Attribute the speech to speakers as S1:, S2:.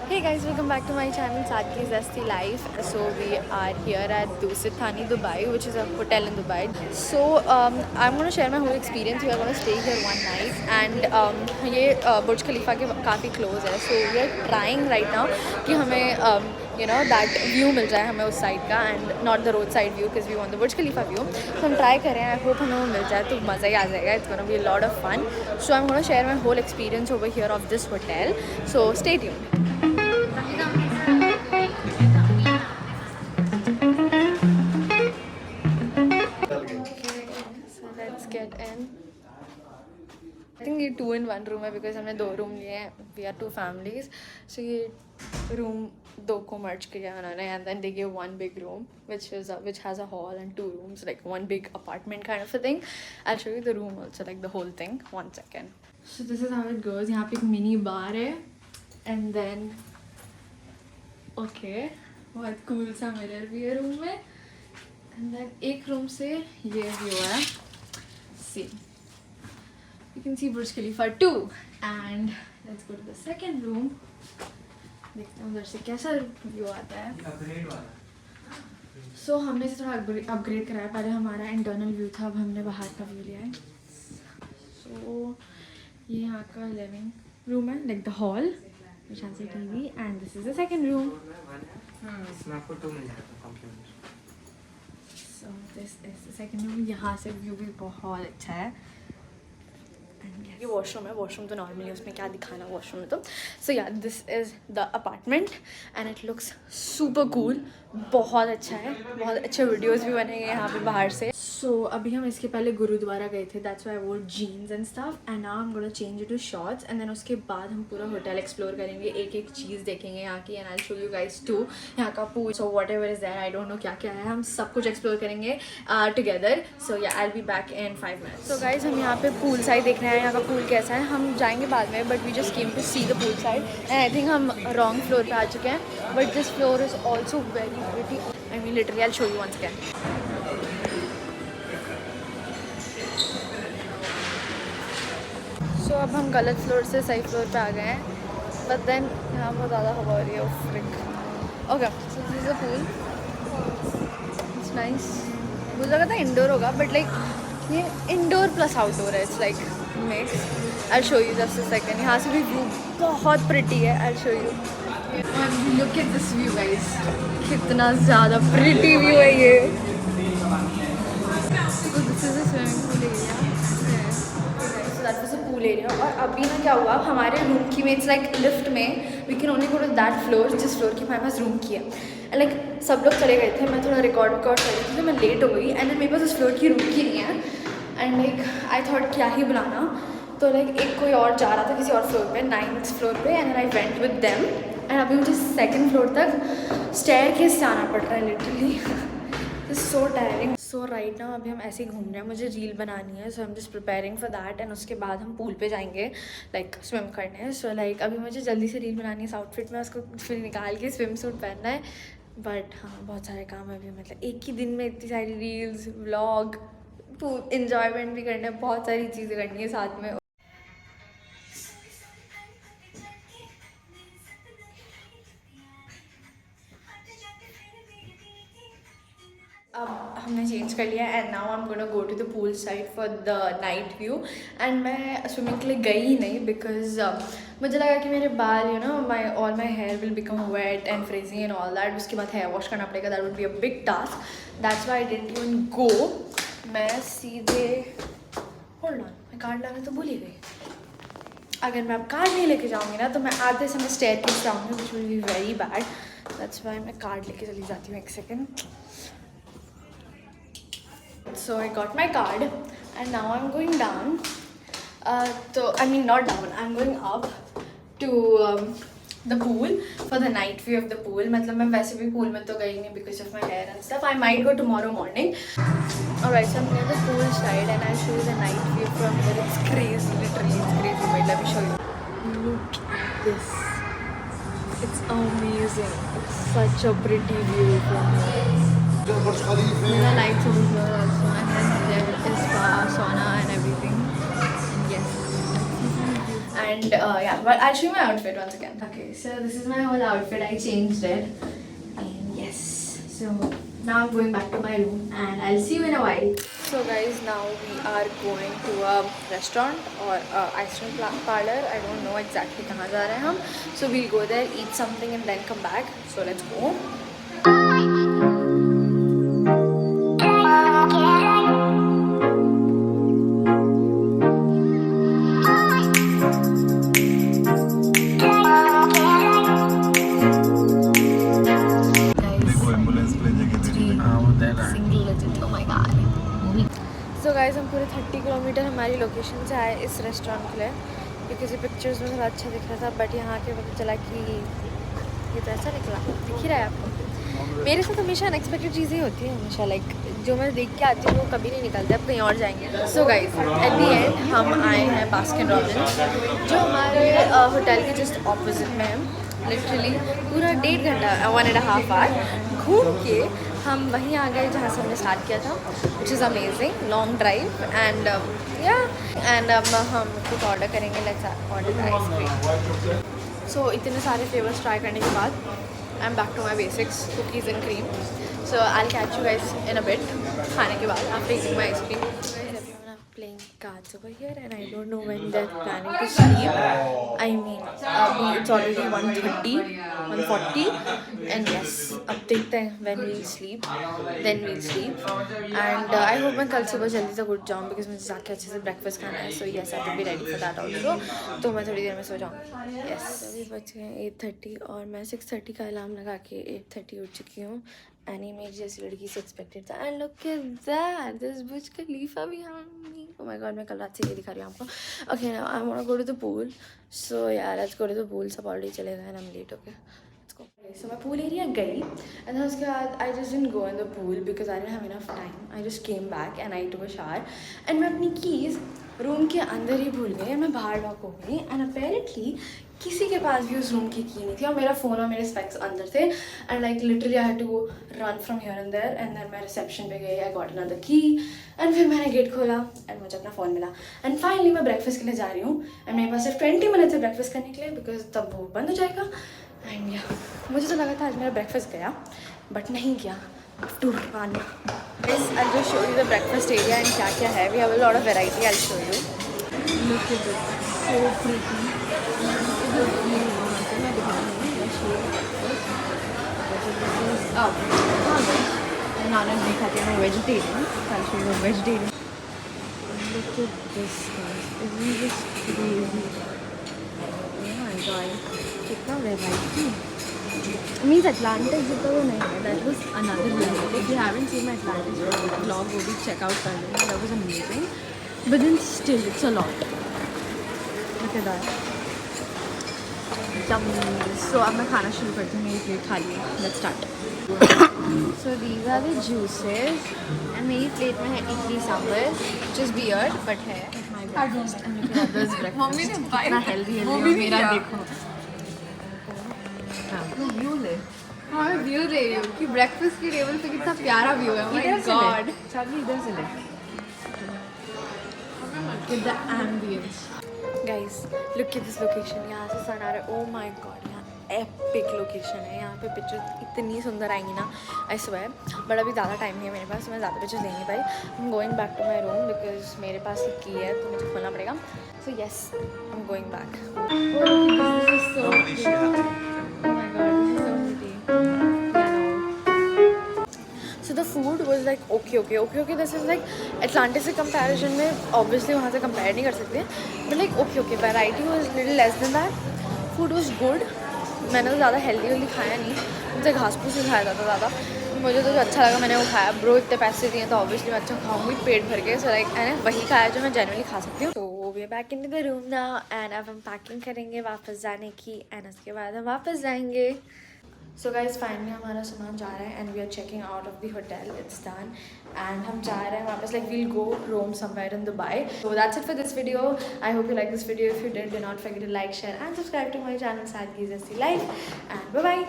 S1: Hey guys, welcome back to my channel Sadki's Zesty Life. So we are here at Dusit Thani, Dubai, which is a hotel in Dubai. So I'm going to share my whole experience. We are going to stay here one night and ये Burj Khalifa के काफ़ी close है. So we are trying right now कि हमें that view मिल जाए हमें उस side का and not the roadside view because we want the Burj Khalifa view. So हम try कर रहे हैं. I hope हमें वो मिल जाए तो मज़ा ही आ जाएगा. It's going to be a lot of fun. So I'm going to share my whole experience over here of this hotel. So stay tuned. So let's get in. I think ये 2 in 1 room है because हमने 2 room लिए हैं. We are 2 families. So ये room 2 को merge किया उन्होंने and then they gave 1 big room which has a hall and 2 rooms, like 1 big apartment kind of a thing. I'll show you the room also, like the whole thing. 1 second. So this is how it goes. यहाँ पे एक mini bar है and then okay, बहुत cool सा mirror भी है room में. And then एक room से ये view है. See, you can see Burj Khalifa too. And let's go to the second room. देखते हैं उधर से कैसा view आता है. So हमने इसे थोड़ा upgrade कराया. पहले हमारा internal view था, अब हमने बाहर का view लिया है. So ये यहाँ का living room है, like the hall, which has a TV, and this is the second room. So this is the second room. यहाँ से view भी बहुत अच्छा है. ये वॉशरूम है. वॉशरूम तो नॉर्मली उसमें क्या दिखाना वॉशरूम में तो. सो या this is the apartment and it looks super cool. बहुत अच्छा है. बहुत अच्छे वीडियोस भी बनेंगे यहाँ पे बाहर से. सो अभी हम इसके पहले गुरुद्वारा गए थे. That's why I wore jeans and stuff and now I am gonna change it to shorts and then उसके बाद हम पूरा होटल एक्सप्लोर करेंगे. एक एक चीज़ देखेंगे यहाँ की and I show you guys too. यहाँ का pool, so whatever is there, I don't know क्या क्या है. हम सब कुछ एक्सप्लोर करेंगे टुगेदर. सो या I will be back in 5 minutes. So guys हम यहाँ पे पूल साइड देख रहे हैं. यहाँ का पूल कैसा है हम जाएंगे बाद में, but we just came to see the pool side and I think हम रॉन्ग फ्लोर पे आ चुके हैं. But this floor is also very pretty. I mean literally I show you once again. So अब हम गलत फ्लोर से सही फ्लोर पे आ गए हैं. बट देन यहाँ बहुत ज़्यादा हवा हो रही है. Okay, so this is a pool. It's nice. मुझे लगा था इंडोर होगा बट लाइक ये इंडोर प्लस आउटडोर है. It's like mix. I show you just a second. यहाँ से भी व्यू बहुत प्रिटी है. आई show you. Look at this view guys. कितना ज़्यादा प्रिटी व्यू है ये. So this is a swimming pool area. So that was a pool area. और अभी ना क्या हुआ हमारे रूम की में, इट्स लाइक लिफ्ट में we can only go to that floor जिस फ्लोर की हमारे पास रूम की है. एंड लाइक सब लोग चले गए थे. मैं थोड़ा रिकॉर्ड कर रही थी तो मैं लेट हो गई एंड मेरे पास उस फ्लोर की रूम की नहीं है. एंड लाइक आई थॉट क्या ही बुलाना. तो लाइक एक कोई और जा रहा था किसी और फ्लोर पे, 9th फ्लोर पे, and I went with them. And अभी मुझे 2nd फ्लोर तक स्टेयरकेस से आना पड़ रहा है literally. It's so tiring. So right now अभी हम ऐसे ही घूम रहे हैं. मुझे रील बनानी है. So I am just preparing for that and उसके बाद हम पूल पे जाएंगे लाइक स्विम करने. सो लाइक अभी मुझे जल्दी से रील बनानी है. इस आउटफिट में उसको फिर निकाल के स्विम सूट पहनना है. बट हाँ बहुत सारे काम है अभी. मतलब एक ही दिन में इतनी सारी रील्स, व्लॉग, इन्जॉयमेंट भी करना है. बहुत सारी चीज़ें करनी है साथ में. अब हमने चेंज कर लिया and now I am gonna go to the pool side for the night view. And मैं स्विमिंग के लिए गई ही नहीं बिकॉज मुझे लगा कि मेरे बाल all my hair will become wet and frizzy and all that. उसके बाद हेयर वॉश करना पड़ेगा. That would be a big task. That's why I didn't even go. मैं सीधे होल्ड ऑन, मैं कार्ड लाना तो भूल ही गई. अगर मैं अब कार्ड नहीं लेके जाऊँगी ना तो मैं आधे से मैं स्टेयरकेस पे आऊँगी which will be very bad. That's why मैं कार्ड लेके चली जाती हूँ. 1 second. So I got my card and now I'm going down. So I mean not down. I'm going up to the pool for the night view of the pool. मतलब मैं वैसे भी pool में तो गई नहीं because of my hair and stuff. I might go tomorrow morning. Alright, so I'm near the pool side and I'll show you the night view from here. It's crazy, literally it's crazy. Wait, let me show you. Look at this. It's amazing. It's such a pretty view from here. There are lights over here also, and then there is spa, sauna and everything. And yes, And yeah, but I'll show you my outfit once again. Okay, so this is my whole outfit. I changed it. And yes, so now I'm going back to my room and I'll see you in a while. So guys, now we are going to a restaurant or a ice cream parlor. I don't know exactly कहाँ जा रहे हैं हम. So we'll go there, eat something and then come back. So let's go. So guys हम पूरे 30 kilometre हमारी location से आए इस रेस्टोरेंट के लिए, क्योंकि किसी पिक्चर्स में थोड़ा अच्छा दिख रहा था, बट यहाँ के पता चला कि ये तो ऐसा निकला. दिख ही रहा है आपको. मेरे साथ हमेशा अनएक्सपेक्टेड चीज़ें होती हैं हमेशा, लाइक जो मैं देख के आती हूँ वो कभी नहीं निकलते, अब कहीं और जाएंगे. So guys at the and हम आए हैं बास्किन रॉबिन्स, जो हमारे होटल के जस्ट ऑपोजिट में है. लिटरली पूरा 1.5 घंटा 1.5 आवर घूम के हम वहीं आ गए जहाँ से हमने स्टार्ट किया था, which is amazing. Long drive and या एंड अब हम कुछ ऑर्डर करेंगे. Let's order ice cream. सो इतने सारे फ्लेवर्स ट्राई करने के बाद I am back to my basics, cookies and cream. So I will catch you guys in a bit, खाने के बाद after eating my ice cream. Playing cards over here and I don't know when they're planning to sleep. I mean it's already 1:30 1:40 and yes, अब देखते हैं when we'll sleep, then we'll sleep and I hope मैं कल सुबह जल्दी तक उठ जाऊँ because मुझे जाके अच्छे से breakfast खाना है. So yes, I have to be ready for that also. तो मैं थोड़ी देर में सो जाऊँ. Yes, अभी बज गए 8:30 और मैं 6:30 का अलार्म लगा के 8:30 उठ चुकी हूँ. एनी मेरी जैसी लड़की से एक्सपेक्टेड था. And look at that, this Burj Khalifa behind me. Oh my god, मैं कल रात से ये दिखा रही हूँ आपको. Okay, now I want to go to the pool. So यार let's go to the pool. सब ऑलरेडी चले गए, हम लेट हो गए. Let's go. सो मैं पूल एरिया गई एंड उसके बाद I just didn't go in the pool because I didn't have enough time. I just came back and I took a shower and मैं अपनी कीज़ रूम के अंदर ही भूल गई. मैं बाहर लॉक हो गई एंड अपेरेंटली किसी के पास भी उस रूम की नहीं थी और मेरा फ़ोन और मेरे स्पेक्स अंदर थे. And like literally I had to go run from here and there and then मैं रिसेप्शन पे गई. I got another key and फिर मैंने गेट खोला एंड मुझे अपना फ़ोन मिला. एंड फाइनली मैं ब्रेकफास्ट के लिए जा रही हूँ एंड मेरे पास सिर्फ 20 मिनट है ब्रेकफास्ट करने के लिए बिकॉज तब वो बंद हो जाएगा. एंड या मुझे तो लगा था आज मेरा ब्रेकफास्ट गया, बट नहीं गया. Two one I just show you the breakfast area and क्या क्या है. We have a lot of variety. I show you. Look at this, so pretty. नानक नहीं खाती मैं vegetarian. Vegetarian. Look at this guys, isn't this crazy? Oh my god, कितना variety. Means Atlantis जितना वो नहीं है. That was another level. If you haven't seen my Atlantis vlog, वो भी check out कर लेना. That was amazing. But then still, it's a lot. Look at that. So अब मैं खाना शुरू करती हूँ. मेरी प्लेट खाली है. Let's start. So these are the juices and मेरी प्लेट में है idli sambar, which is weird but है. My breakfast and my brother's breakfast. Mummy ने कितना healthy है मेरा देखो. व्यू ले. हाँ मैं व्यू दे रही हूँ कि ब्रेकफास्ट की टेबल पे कितना प्यारा व्यू है. My God. चाबी इधर से ले. With the ambience. Guys, look at this location. यहाँ से सन आ रहा है. Oh my God. Epic location है. यहाँ पे पिक्चर्स इतनी सुंदर आएंगी ना, आई स्वेयर. बट अभी ज़्यादा टाइम नहीं है मेरे पास, मैं ज़्यादा पिक्चर्स ले नहीं पाई. I am going back to my room because मेरे पास एक की है तो मुझे खोलना पड़ेगा. So yes, I am going back. So the food was like okay. This is like Atlantis से comparison में obviously वहाँ से compare नहीं कर सकते, but like okay. Variety was little less than that. Food was good. मैंने तो ज़्यादा हेल्दी खाया नहीं. मुझे घास फूस ही खाया था ज़्यादा. मुझे तो जो अच्छा लगा मैंने वो खाया. ब्रो इतने पैसे दिए तो ऑब्वियसली मैं अच्छा खाऊंगी पेट भर के. सो लाइक मैंने वही खाया जो मैं जनरली खा सकती हूँ. तो we are back in the room now and अब हम पैकिंग करेंगे वापस जाने की एंड उसके बाद हम वापस जाएंगे. सो गाइज फाइनली हमारा सामान जा रहा है and we are checking out of the hotel. It's done and हम जा रहे हैं वापस. Like we'll go roam somewhere in Dubai. So that's it for this video. I hope you like this video. If you did, do not forget to like, share and subscribe to my channel सादगी जैसी life. And bye bye.